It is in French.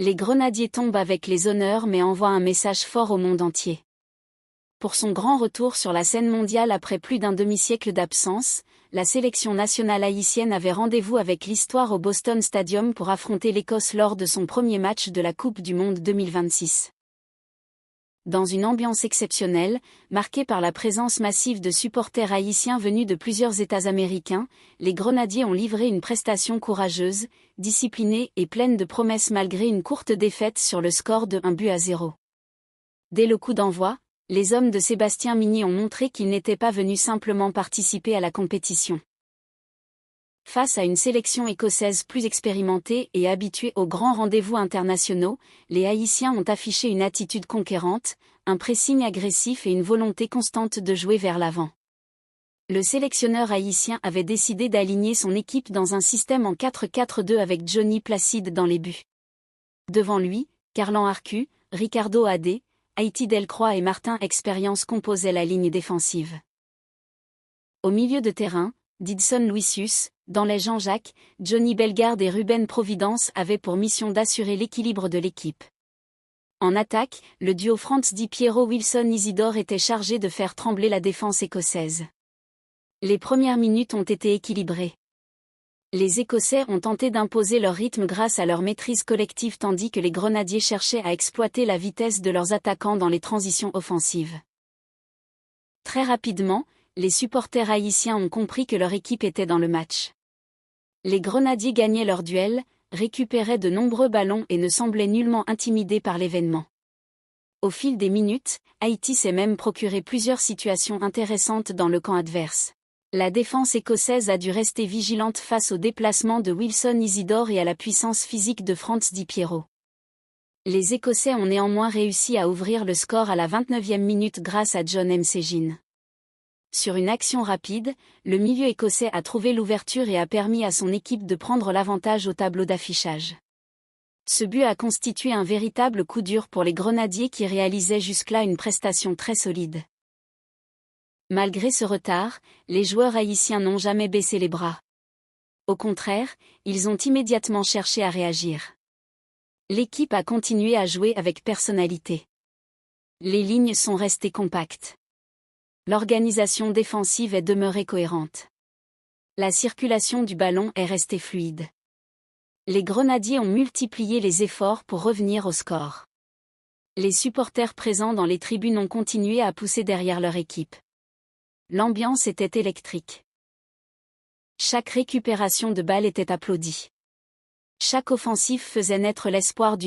Les Grenadiers tombent avec les honneurs mais envoient un message fort au monde entier. Pour son grand retour sur la scène mondiale après plus d'un demi-siècle d'absence, la sélection nationale haïtienne avait rendez-vous avec l'histoire au Boston Stadium pour affronter l'Écosse lors de son premier match de la Coupe du Monde 2026. Dans une ambiance exceptionnelle, marquée par la présence massive de supporters haïtiens venus de plusieurs États américains, les Grenadiers ont livré une prestation courageuse, disciplinée et pleine de promesses malgré une courte défaite sur le score de 1-0. Dès le coup d'envoi, les hommes de Sébastien Migny ont montré qu'ils n'étaient pas venus simplement participer à la compétition. Face à une sélection écossaise plus expérimentée et habituée aux grands rendez-vous internationaux, les Haïtiens ont affiché une attitude conquérante, un pressing agressif et une volonté constante de jouer vers l'avant. Le sélectionneur haïtien avait décidé d'aligner son équipe dans un système en 4-4-2 avec Johnny Placide dans les buts. Devant lui, Carlan Arcu, Ricardo Adé, Haïti Delcroix et Martin Expérience composaient la ligne défensive. Au milieu de terrain, Didson Luicius, dans les Jean-Jacques, Johnny Bellegarde et Ruben Providence avaient pour mission d'assurer l'équilibre de l'équipe. En attaque, le duo Franz Di Piero Wilson Isidore était chargé de faire trembler la défense écossaise. Les premières minutes ont été équilibrées. Les Écossais ont tenté d'imposer leur rythme grâce à leur maîtrise collective tandis que les Grenadiers cherchaient à exploiter la vitesse de leurs attaquants dans les transitions offensives. Très rapidement, les supporters haïtiens ont compris que leur équipe était dans le match. Les Grenadiers gagnaient leur duel, récupéraient de nombreux ballons et ne semblaient nullement intimidés par l'événement. Au fil des minutes, Haïti s'est même procuré plusieurs situations intéressantes dans le camp adverse. La défense écossaise a dû rester vigilante face au déplacement de Wilson Isidore et à la puissance physique de Franz Di Piero. Les Écossais ont néanmoins réussi à ouvrir le score à la 29e minute grâce à John Mcginn. Sur une action rapide, le milieu écossais a trouvé l'ouverture et a permis à son équipe de prendre l'avantage au tableau d'affichage. Ce but a constitué un véritable coup dur pour les Grenadiers qui réalisaient jusque-là une prestation très solide. Malgré ce retard, les joueurs haïtiens n'ont jamais baissé les bras. Au contraire, ils ont immédiatement cherché à réagir. L'équipe a continué à jouer avec personnalité. Les lignes sont restées compactes. L'organisation défensive est demeurée cohérente. La circulation du ballon est restée fluide. Les Grenadiers ont multiplié les efforts pour revenir au score. Les supporters présents dans les tribunes ont continué à pousser derrière leur équipe. L'ambiance était électrique. Chaque récupération de balle était applaudie. Chaque offensive faisait naître l'espoir du